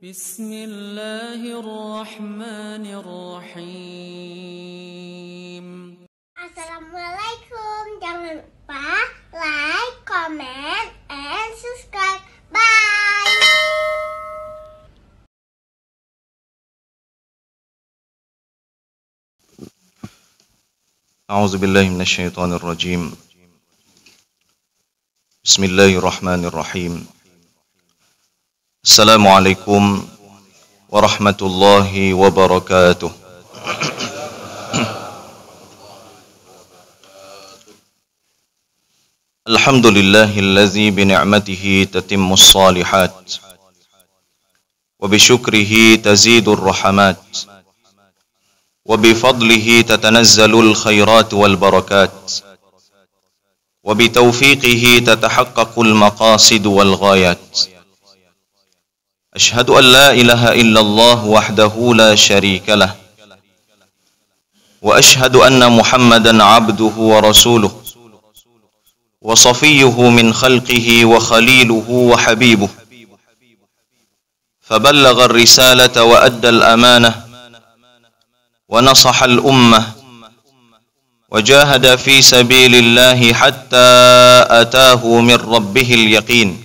Bismillahirrahmanirrahim. Assalamualaikum. Jangan lupa like, comment, and subscribe. Bye. أعوذ بالله من الشيطان الرجيم. بسم الله الرحمن الرحيم. السلام عليكم ورحمة الله وبركاته. الحمد لله الذي بنعمته تتم الصالحات وبشكره تزيد الرحمات وبفضله تتنزل الخيرات والبركات وبتوفيقه تتحقق المقاصد والغايات. أشهد أن لا إله إلا الله وحده لا شريك له وأشهد أن محمدا عبده ورسوله وصفيه من خلقه وخليله وحبيبه، فبلغ الرسالة وأدى الأمانة ونصح الأمة وجاهد في سبيل الله حتى أتاه من ربه اليقين.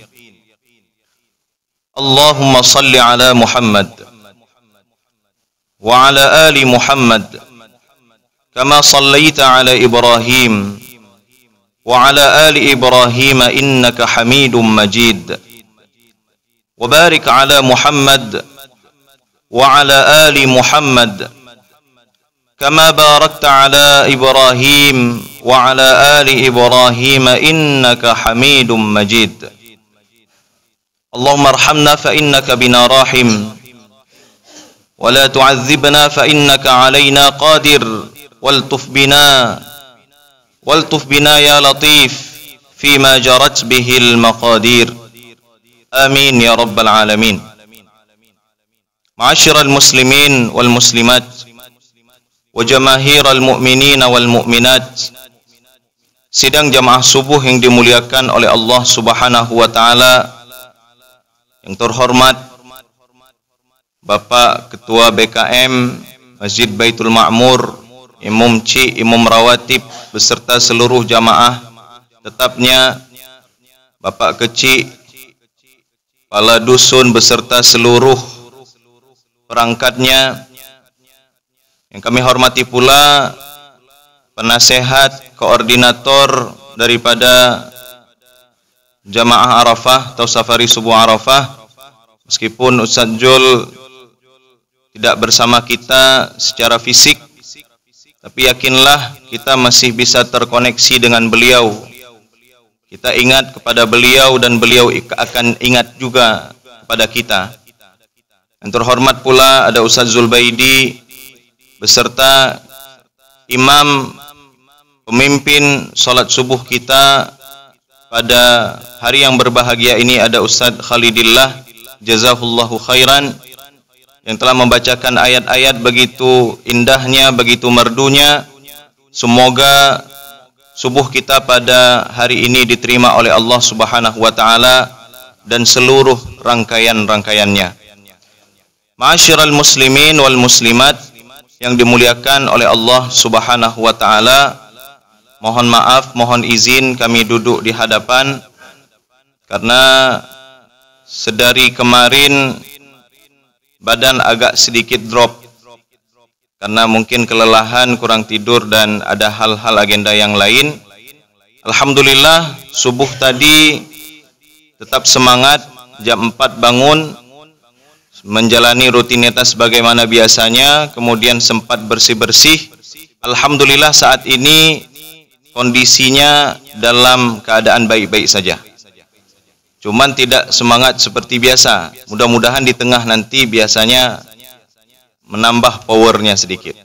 اللهم صل على محمد وعلى آل محمد كما صليت على إبراهيم وعلى آل إبراهيم إنك حميد مجيد، وبارك على محمد وعلى آل محمد كما باركت على إبراهيم وعلى آل إبراهيم إنك حميد مجيد. اللهم ارحمنا فإنك بنا راحم ولا تعذبنا فإنك علينا قادر والطف بنا يا لطيف فيما جرت به المقادير. آمين يا رب العالمين. معاشر المسلمين والمسلمات وجماهير المؤمنين والمؤminat, sidang jamaah subuh yang dimuliakan oleh Allah Subhanahu wa taala. Yang terhormat Bapak Ketua BKM Masjid Baitul Ma'mur, Imam Ci, Imam Rawatib beserta seluruh jamaah tetapnya, Bapak Kecik, Kepala Dusun beserta seluruh perangkatnya. Yang kami hormati pula penasehat, koordinator daripada Jamaah Arafah atau Safari Subuh Arafah. Meskipun Ustaz Jul tidak bersama kita secara fisik, tapi yakinlah kita masih bisa terkoneksi dengan beliau. Kita ingat kepada beliau dan beliau akan ingat juga kepada kita. Yang terhormat pula ada Ustaz Zulbaidi beserta imam pemimpin salat subuh kita pada hari yang berbahagia ini, ada Ustaz Khalidillah, jazahullahu khairan, yang telah membacakan ayat-ayat begitu indahnya, begitu merdunya. Semoga subuh kita pada hari ini diterima oleh Allah Subhanahu wa taala dan seluruh rangkaian-rangkaiannya. Ma'asyiral muslimin wal muslimat yang dimuliakan oleh Allah Subhanahu wa taala, mohon maaf, mohon izin kami duduk di hadapan karena sedari kemarin badan agak sedikit drop karena mungkin kelelahan, kurang tidur dan ada hal-hal agenda yang lain. Alhamdulillah subuh tadi tetap semangat, jam 4 bangun, menjalani rutinitas bagaimana biasanya, kemudian sempat bersih-bersih. Alhamdulillah saat ini kondisinya dalam keadaan baik-baik saja. Cuman tidak semangat seperti biasa. Mudah-mudahan di tengah nanti biasanya menambah powernya sedikit.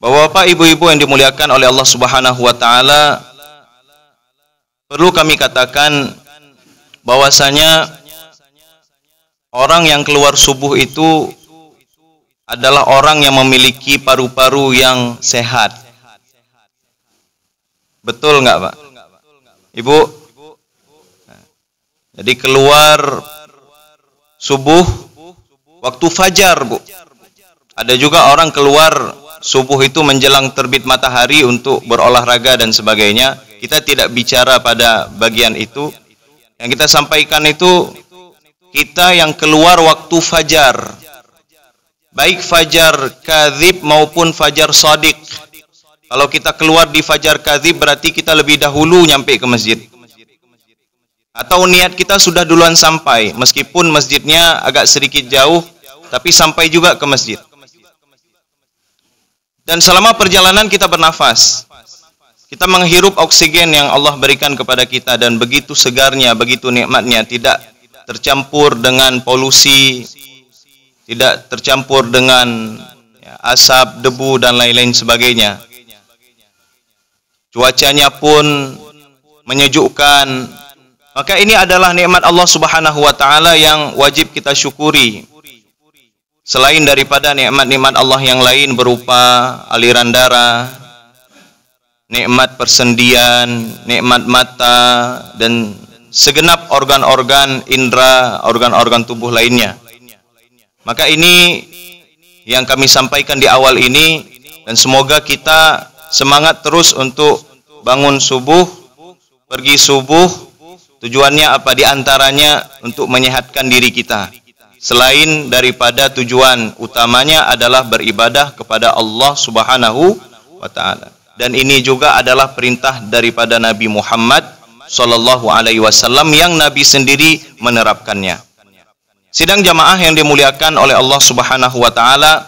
Bapak-bapak, ibu-ibu yang dimuliakan oleh Allah Subhanahu wa taala, perlu kami katakan bahwasanya orang yang keluar subuh itu adalah orang yang memiliki paru-paru yang sehat. Betul nggak, Pak? Ibu? Jadi keluar subuh waktu fajar, Bu. Ada juga orang keluar subuh itu menjelang terbit matahari untuk berolahraga dan sebagainya. Kita tidak bicara pada bagian itu. Yang kita sampaikan itu kita yang keluar waktu fajar, baik fajar kadzib maupun fajar shadiq. Kalau kita keluar di fajar kadzib berarti kita lebih dahulu nyampe ke masjid, atau niat kita sudah duluan sampai, meskipun masjidnya agak sedikit jauh, tapi sampai juga ke masjid. Dan selama perjalanan kita bernafas, kita menghirup oksigen yang Allah berikan kepada kita, dan begitu segarnya, begitu nikmatnya, tidak tercampur dengan polusi, tidak tercampur dengan asap, debu dan lain-lain sebagainya. Cuacanya pun menyejukkan. Maka ini adalah nikmat Allah Subhanahu wa taala yang wajib kita syukuri. Selain daripada nikmat-nikmat Allah yang lain berupa aliran darah, nikmat persendian, nikmat mata, dan segenap organ-organ indera, organ-organ tubuh lainnya. Maka ini yang kami sampaikan di awal ini, dan semoga kita semangat terus untuk bangun subuh, pergi subuh. Tujuannya apa? Di antaranya untuk menyehatkan diri kita. Selain daripada tujuan utamanya adalah beribadah kepada Allah Subhanahu wa taala. Dan ini juga adalah perintah daripada Nabi Muhammad sallallahu alaihi wasallam yang Nabi sendiri menerapkannya. Sidang jamaah yang dimuliakan oleh Allah Subhanahu wa taala,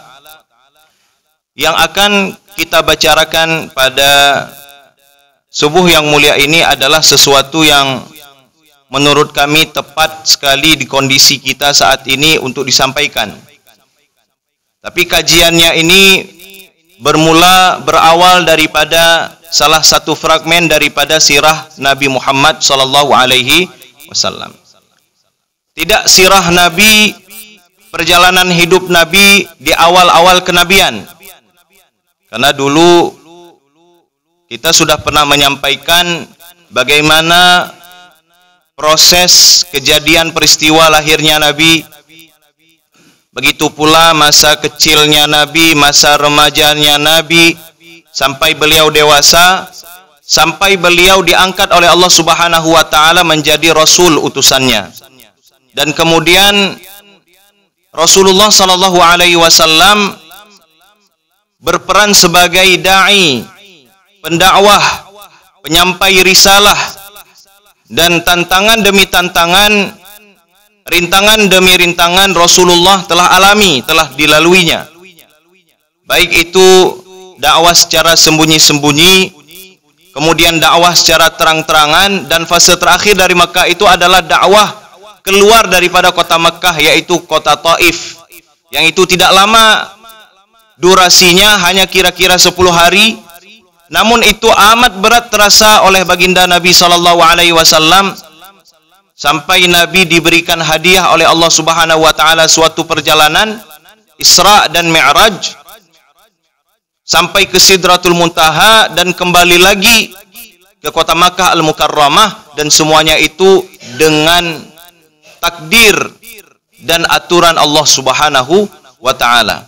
yang akan kita bicarakan pada subuh yang mulia ini adalah sesuatu yang menurut kami tepat sekali di kondisi kita saat ini untuk disampaikan. Tapi kajiannya ini berawal daripada salah satu fragmen daripada sirah Nabi Muhammad sallallahu alaihi wasallam. Tidak sirah Nabi, perjalanan hidup Nabi di awal-awal kenabian. Karena dulu kita sudah pernah menyampaikan bagaimana proses kejadian peristiwa lahirnya Nabi, begitu pula masa kecilnya Nabi, masa remajanya Nabi, sampai beliau dewasa, sampai beliau diangkat oleh Allah Subhanahu wa taala menjadi rasul utusannya. Dan kemudian Rasulullah sallallahu alaihi wasallam berperan sebagai dai, pendakwah, penyampai risalah. Dan tantangan demi tantangan, rintangan demi rintangan Rasulullah telah alami, telah dilaluinya. Baik itu dakwah secara sembunyi-sembunyi, kemudian dakwah secara terang-terangan, dan fase terakhir dari Mekah itu adalah dakwah keluar daripada kota Mekah, yaitu kota Taif, yang itu tidak lama durasinya, hanya kira-kira 10 hari. Namun itu amat berat terasa oleh baginda Nabi sallallahu alaihi wasallam, sampai Nabi diberikan hadiah oleh Allah Subhanahu wa taala suatu perjalanan Isra dan Mi'raj sampai ke Sidratul Muntaha dan kembali lagi ke kota Makkah Al-Mukarramah, dan semuanya itu dengan takdir dan aturan Allah Subhanahu wa taala.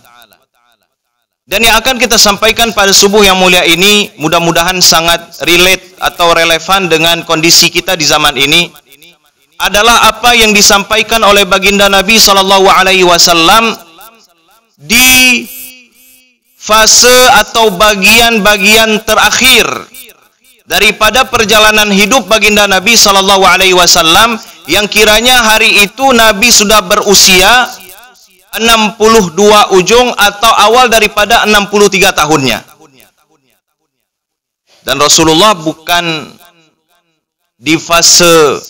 Dan yang akan kita sampaikan pada subuh yang mulia ini mudah-mudahan sangat relate atau relevan dengan kondisi kita di zaman ini, adalah apa yang disampaikan oleh baginda Nabi sallallahu alaihi wasallam di fase atau bagian-bagian terakhir daripada perjalanan hidup baginda Nabi sallallahu alaihi wasallam, yang kiranya hari itu Nabi sudah berusia 62 ujung atau awal daripada 63 tahunnya. Dan Rasulullah bukan di fase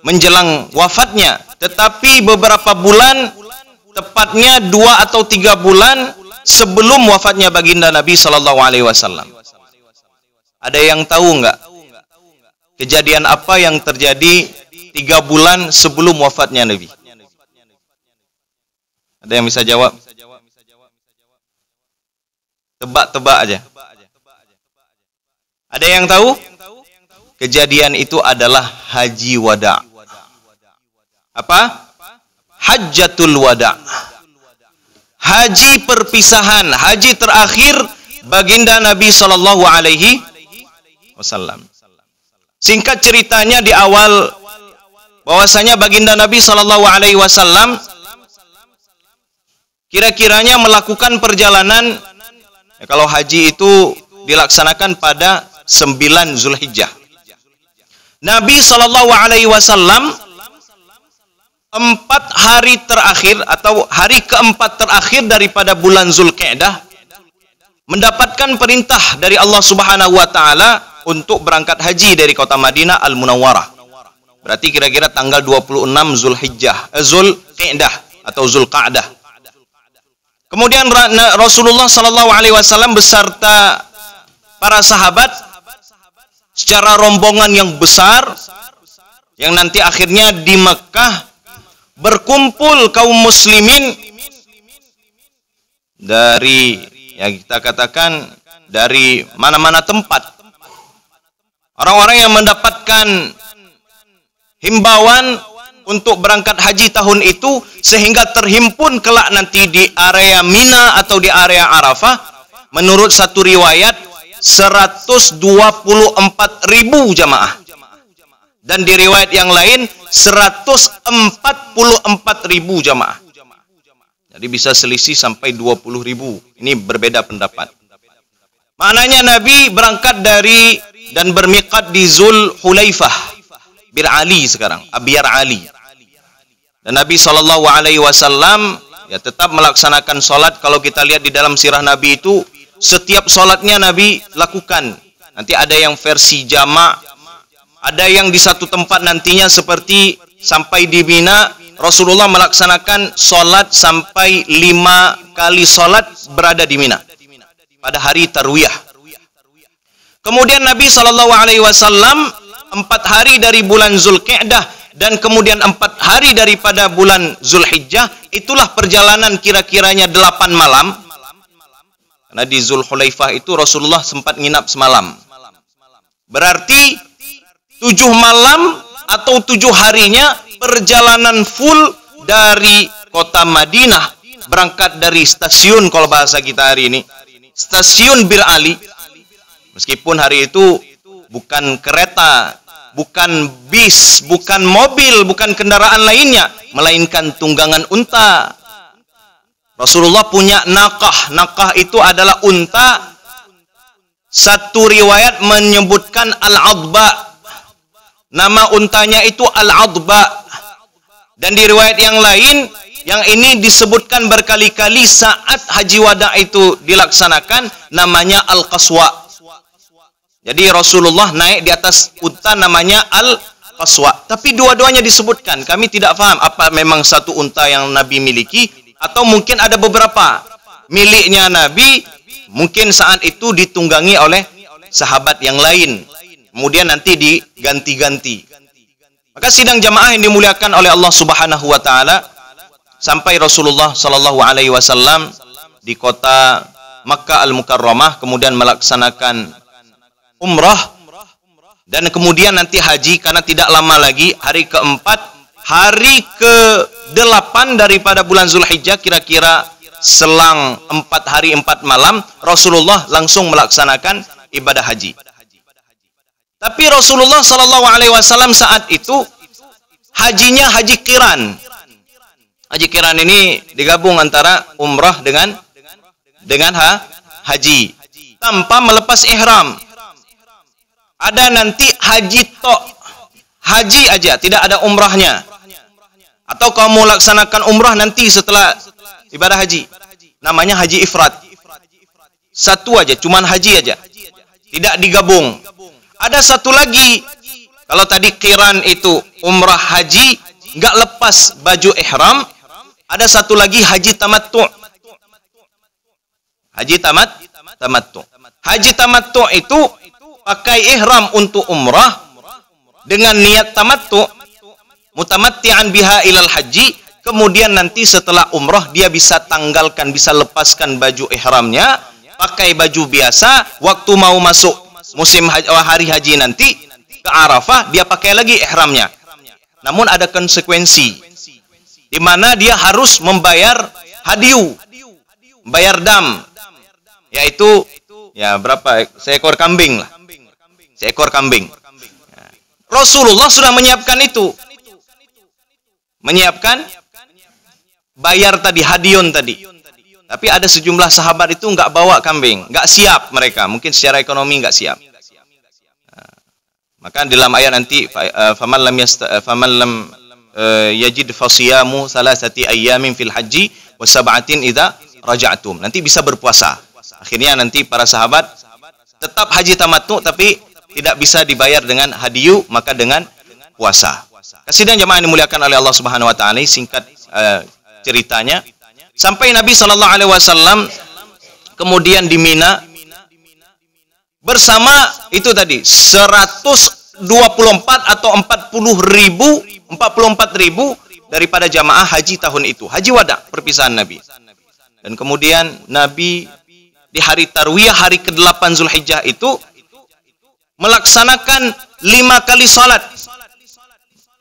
menjelang wafatnya, tetapi beberapa bulan, tepatnya 2 atau 3 bulan sebelum wafatnya baginda Nabi sallallahu alaihi wasallam. Ada yang tahu enggak kejadian apa yang terjadi 3 bulan sebelum wafatnya Nabi? Ada yang bisa jawab? Tebak-tebak aja. Ada yang tahu? Kejadian itu adalah haji wada. Apa? Hajjatul Wada'. Haji perpisahan, haji terakhir baginda Nabi sallallahu alaihi wasallam. Singkat ceritanya di awal, bahwasanya baginda Nabi sallallahu alaihi wasallam kira-kiranya melakukan perjalanan, ya, kalau haji itu dilaksanakan pada 9 Zulhijjah. Nabi sallallahu alaihi wasallam 4 hari terakhir atau hari keempat terakhir daripada bulan Zulqa'dah mendapatkan perintah dari Allah Subhanahu wa taala untuk berangkat haji dari kota Madinah Al-Munawwarah. Berarti kira-kira tanggal 26 Zulqa'dah atau Zulqa'dah. Kemudian Rasulullah sallallahu alaihi wasallam beserta para sahabat secara rombongan yang besar, yang nanti akhirnya di Mekah berkumpul kaum muslimin dari, ya kita katakan, dari mana-mana tempat. Orang-orang yang mendapatkan himbauan untuk berangkat haji tahun itu, sehingga terhimpun kelak nanti di area Mina atau di area Arafah. Menurut satu riwayat 124.000 jamaah. Dan di riwayat yang lain 144.000 jamaah. Jadi bisa selisih sampai 20.000. Ini berbeda pendapat. Maknanya Nabi berangkat dari dan bermiqat di Zulhulaifah, Bir Ali sekarang, Abyar Ali. Dan Nabi sallallahu alaihi wasallam ya tetap melaksanakan salat. Kalau kita lihat di dalam sirah Nabi itu, setiap salatnya Nabi lakukan. Nanti ada yang versi jamak, ada yang di satu tempat nantinya seperti sampai di Mina, Rasulullah melaksanakan salat sampai 5 kali salat berada di Mina pada hari Tarwiyah. Kemudian Nabi sallallahu alaihi wasallam 4 hari dari bulan Zulqa'dah dan kemudian 4 hari daripada bulan Zulhijjah, itulah perjalanan kira-kiranya 8 malam. Karena di Zulhulaifah itu Rasulullah sempat nginap semalam. Berarti 7 malam atau 7 harinya perjalanan full dari kota Madinah, berangkat dari stasiun, kalau bahasa kita hari ini, stasiun Bir Ali. Meskipun hari itu bukan kereta, bukan bis, bukan mobil, bukan kendaraan lainnya, melainkan tunggangan unta. Rasulullah punya naqah. Naqah itu adalah unta. Satu riwayat menyebutkan Al-Adba. Nama untanya itu Al-Adba. Dan di riwayat yang lain, yang ini disebutkan berkali-kali saat Haji Wada itu dilaksanakan, namanya Al-Qaswa. Jadi Rasulullah naik di atas unta namanya Al-Qaswa. Tapi dua-duanya disebutkan. Kami tidak paham apa memang satu unta yang Nabi miliki, atau mungkin ada beberapa miliknya Nabi, mungkin saat itu ditunggangi oleh sahabat yang lain. Kemudian nanti diganti-ganti. Maka sidang jamaah yang dimuliakan oleh Allah Subhanahu wa taala, sampai Rasulullah sallallahu alaihi wasallam di kota Makkah Al-Mukarramah, kemudian melaksanakan umrah dan kemudian nanti haji, karena tidak lama lagi hari keempat, hari ke-8 daripada bulan Zulhijjah, kira-kira selang 4 hari 4 malam, Rasulullah langsung melaksanakan ibadah haji. Tapi Rasulullah sallallahu alaihi wasallam saat itu hajinya haji qiran. Haji qiran ini digabung antara umrah dengan haji tanpa melepas ihram. Ada nanti haji tok, haji aja, tidak ada umrahnya. Atau kamu laksanakan umrah nanti setelah ibadah haji, namanya haji ifrad. Satu aja, cuman haji aja, tidak digabung. Ada satu lagi, kalau tadi qiran itu umrah haji, nggak lepas baju ihram. Ada satu lagi haji tamattu. Haji tamattu. Haji tamattu itu pakai ihram untuk umrah dengan niat tamattu, mutamatti'an biha ilal haji. Kemudian nanti setelah umrah dia bisa tanggalkan, bisa lepaskan baju ihramnya, pakai baju biasa. Waktu mau masuk musim hari haji nanti ke Arafah, dia pakai lagi ihramnya. Namun ada konsekuensi. di mana dia harus membayar hadiyu, bayar dam, yaitu ya berapa, seekor kambing lah, seekor kambing. Rasulullah sudah menyiapkan itu, menyiapkan bayar tadi, hadiyun tadi. Tapi ada sejumlah sahabat itu nggak bawa kambing, nggak siap mereka, mungkin secara ekonomi nggak siap. Maka dalam ayat nanti, faman lam yajid fasiyamu salasati ayyamin fil haji wa sab'atin idza raja'tum. Nanti bisa berpuasa. Akhirnya nanti para sahabat tetap haji tamattu tapi tidak bisa dibayar dengan hadiyu, maka dengan puasa. Sidang jamaah yang dimuliakan oleh Allah Subhanahu wa taala, singkat ceritanya, sampai Nabi sallallahu alaihi wasallam kemudian di Mina bersama itu tadi 124 atau 44.000 daripada jamaah haji tahun itu, haji wada, perpisahan Nabi. Dan kemudian Nabi di hari Tarwiyah, hari ke-8 Zulhijjah itu melaksanakan 5 kali salat.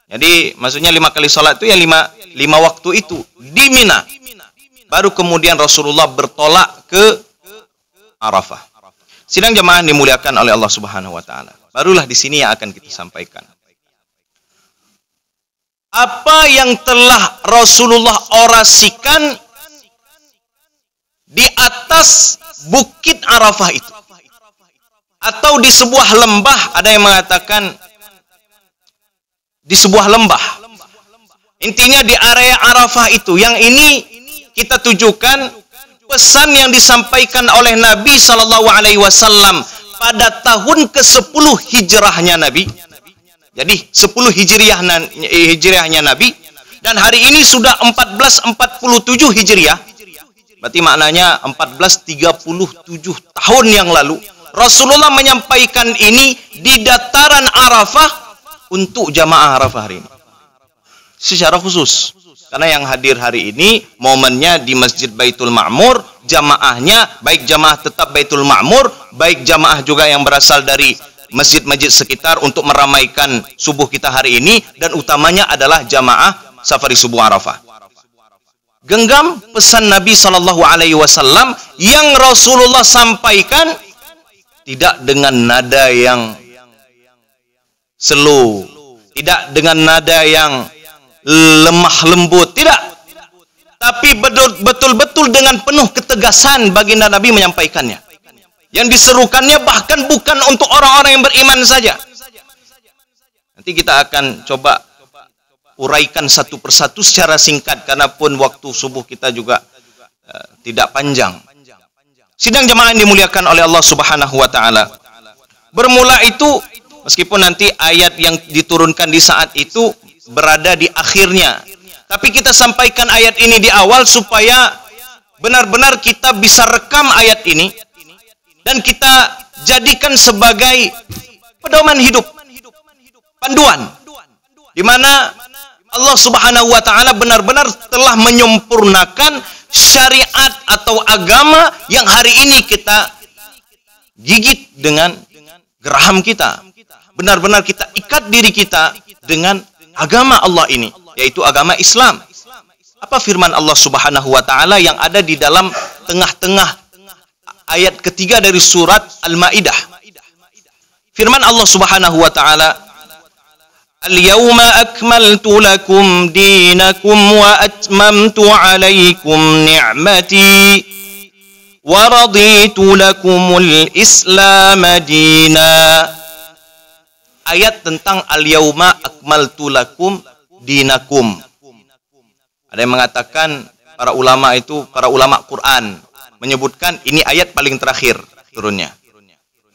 Jadi maksudnya 5 kali salat itu ya 5 waktu itu di Mina. Baru kemudian Rasulullah bertolak ke Arafah. Sidang jamaah dimuliakan oleh Allah Subhanahu wa taala. Barulah di sini yang akan kita sampaikan. Apa yang telah Rasulullah orasikan di atas bukit Arafah itu. Atau di sebuah lembah, ada yang mengatakan di sebuah lembah. Intinya di area Arafah itu. Yang ini kita tujukan pesan yang disampaikan oleh Nabi SAW pada tahun ke-10 hijrahnya Nabi. Jadi 10 hijriahnya Nabi. Dan hari ini sudah 1447 hijriah. Berarti maknanya 1437 tahun yang lalu Rasulullah menyampaikan ini di dataran Arafah untuk jamaah Arafah hari ini. Secara khusus. Karena yang hadir hari ini momennya di Masjid Baitul Ma'mur, jamaahnya baik jamaah tetap Baitul Ma'mur, baik jamaah juga yang berasal dari masjid-masjid sekitar untuk meramaikan subuh kita hari ini, dan utamanya adalah jamaah safari subuh Arafah. Genggam pesan Nabi Shallallahu Alaihi Wasallam yang Rasulullah sampaikan tidak dengan nada yang slow, tidak dengan nada yang lemah lembut, tidak, tapi betul-betul dengan penuh ketegasan baginda Nabi menyampaikannya. Yang diserukannya bahkan bukan untuk orang-orang yang beriman saja. Nanti kita akan coba uraikan satu persatu secara singkat, karena pun waktu subuh kita juga tidak panjang. Sidang jamaah yang dimuliakan oleh Allah Subhanahu wa taala. Bermula itu, meskipun nanti ayat yang diturunkan di saat itu berada di akhirnya, tapi kita sampaikan ayat ini di awal supaya benar-benar kita bisa rekam ayat ini dan kita jadikan sebagai pedoman hidup, panduan, di mana Allah Subhanahu wa taala benar-benar telah menyempurnakan syariat atau agama yang hari ini kita gigit dengan geraham kita. Benar-benar kita ikat diri kita dengan agama Allah ini, yaitu agama Islam. Apa firman Allah Subhanahu wa taala yang ada di dalam tengah-tengah ayat ketiga dari surat Al-Maidah? Firman Allah Subhanahu wa taala, "Al-yawma akmaltu lakum dinakum wa atmamtu 'alaikum ni'mati wa raditu lakumul Islam dina." Ayat tentang al-yauma akmaltu lakum dinakum. Ada yang mengatakan, para ulama itu, para ulama Quran menyebutkan ini ayat paling terakhir turunnya.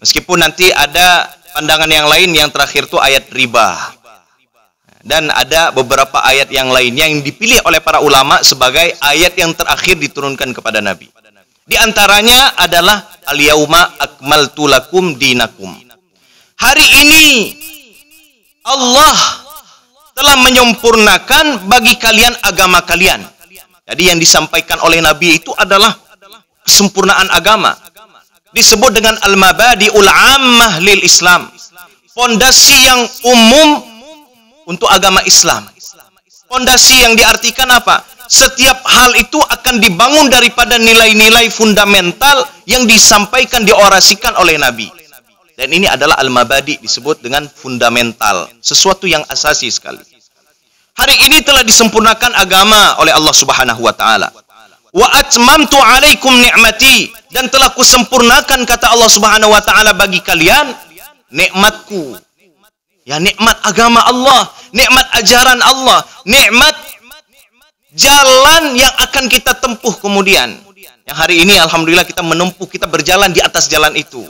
Meskipun nanti ada pandangan yang lain, yang terakhir itu ayat riba. Dan ada beberapa ayat yang lainnya yang dipilih oleh para ulama sebagai ayat yang terakhir diturunkan kepada Nabi. Di antaranya adalah al-yauma akmaltu lakum dinakum. Hari ini Allah telah menyempurnakan bagi kalian agama kalian. Jadi yang disampaikan oleh Nabi itu adalah kesempurnaan agama. Disebut dengan al-mabadi'ul ammah lil Islam. Pondasi yang umum untuk agama Islam. Fondasi yang diartikan apa? Setiap hal itu akan dibangun daripada nilai-nilai fundamental yang disampaikan, diorasikan oleh Nabi. Dan ini adalah al-mabadi, disebut dengan fundamental, sesuatu yang asasi sekali. Hari ini telah disempurnakan agama oleh Allah Subhanahu wa taala. Wa atmamtu 'alaikum ni'mati, dan telah kusempurnakan, kata Allah Subhanahu wa taala, bagi kalian nikmatku. Ya, nikmat agama Allah, nikmat ajaran Allah, nikmat jalan yang akan kita tempuh kemudian. Yang hari ini alhamdulillah kita menempuh, kita berjalan di atas jalan itu.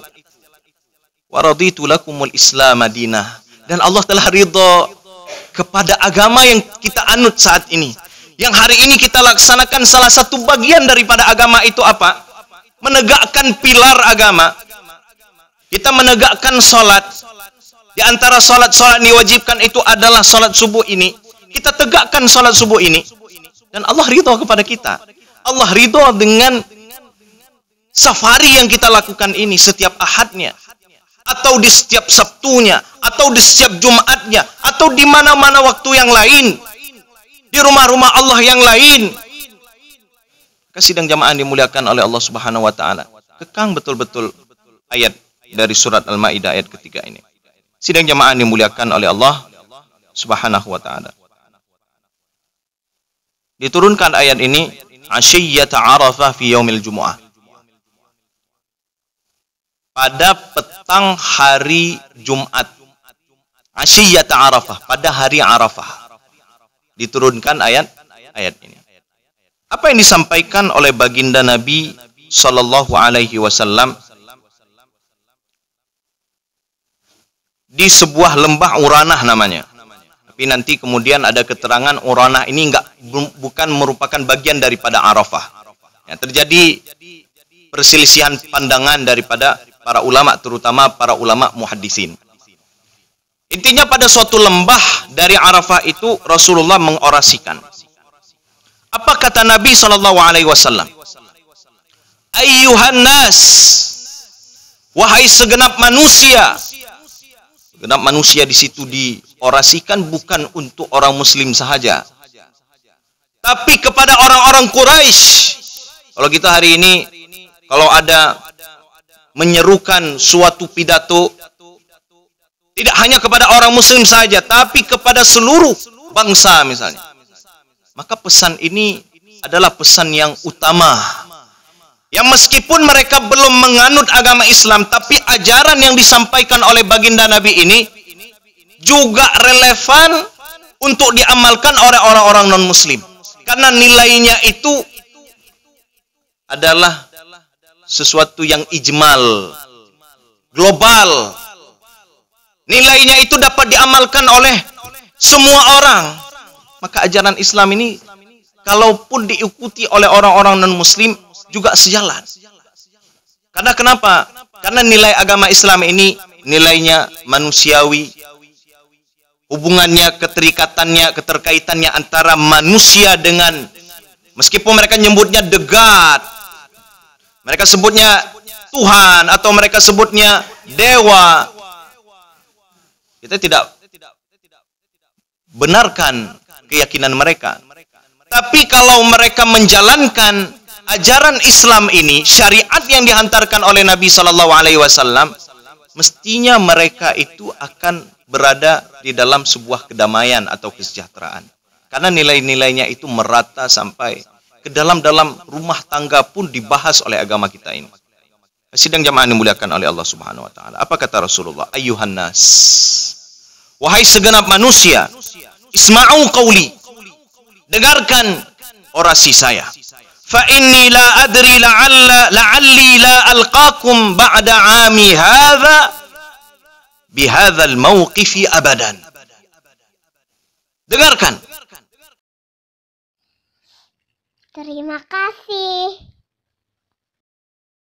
Wa raditu lakumul Islam madinah, dan Allah telah ridha kepada agama yang kita anut saat ini. Yang hari ini kita laksanakan, salah satu bagian daripada agama itu apa? Menegakkan pilar agama. Kita menegakkan sholat. Di antara sholat-sholat diwajibkan itu adalah sholat subuh ini. Kita tegakkan sholat subuh ini. Dan Allah ridha kepada kita. Allah ridha dengan safari yang kita lakukan ini setiap ahadnya, atau di setiap Sabtunya, atau di setiap Jumatnya, atau di mana-mana waktu yang lain, di rumah-rumah Allah yang lain. Sidang jamaah dimuliakan oleh Allah Subhanahu wa taala. Kekang betul-betul ayat dari surat Al-Maidah ayat ketiga ini. Sidang jamaah dimuliakan oleh Allah Subhanahu wa taala. Diturunkan ayat ini Asyiyyata Arafah fi yaumil Jumu'ah. Pada petang hari Jumat. Asyiyyata Arafah, pada hari Arafah. Diturunkan ayat ini. Apa yang disampaikan oleh baginda Nabi sallallahu alaihi wasallam di sebuah lembah Uranah namanya. Tapi nanti kemudian ada keterangan Uranah ini bukan merupakan bagian daripada Arafah. Ya, terjadi perselisihan pandangan daripada para ulama, terutama para ulama muhaddisin. Intinya pada suatu lembah dari Arafah itu Rasulullah mengorasikan. Apa kata Nabi sallallahu alaihi wasallam? Ayyuhan nas, wahai segenap manusia. Segenap manusia di situ diorasikan bukan untuk orang muslim sahaja, tapi kepada orang-orang Quraisy. Kalau kita hari ini, kalau ada menyerukan suatu pidato, tidak hanya kepada orang muslim saja, tapi kepada seluruh bangsa misalnya, maka pesan ini adalah pesan yang utama. Yang meskipun mereka belum menganut agama Islam, tapi ajaran yang disampaikan oleh baginda Nabi ini juga relevan untuk diamalkan oleh orang-orang non-muslim. Karena nilainya itu adalah sesuatu yang ijmal, global. Nilainya itu dapat diamalkan oleh semua orang. Maka ajaran Islam ini, kalaupun diikuti oleh orang-orang non-muslim, juga sejalan. Karena kenapa? Karena nilai agama Islam ini nilainya manusiawi. Hubungannya, keterikatannya, keterkaitannya antara manusia dengan, meskipun mereka nyebutnya the God, mereka sebutnya Tuhan, atau mereka sebutnya dewa, kita tidak benarkan keyakinan mereka. Tapi kalau mereka menjalankan ajaran Islam ini, syariat yang dihantarkan oleh Nabi Sallallahu Alaihi Wasallam, mestinya mereka itu akan berada di dalam sebuah kedamaian atau kesejahteraan. Karena nilai-nilainya itu merata sampai ke dalam rumah tangga pun dibahas oleh agama kita ini. Sidang jamaah dimuliakan oleh Allah Subhanahu Wa Taala. Apa kata Rasulullah? Ayyuhan nas, wahai segenap manusia, isma'u qawli, dengarkan orasi saya. Fa inni la adri la'alli la alqakum ba'da 'ami hadza bihadzal mauqifi abadan. Dengarkan. Terima kasih.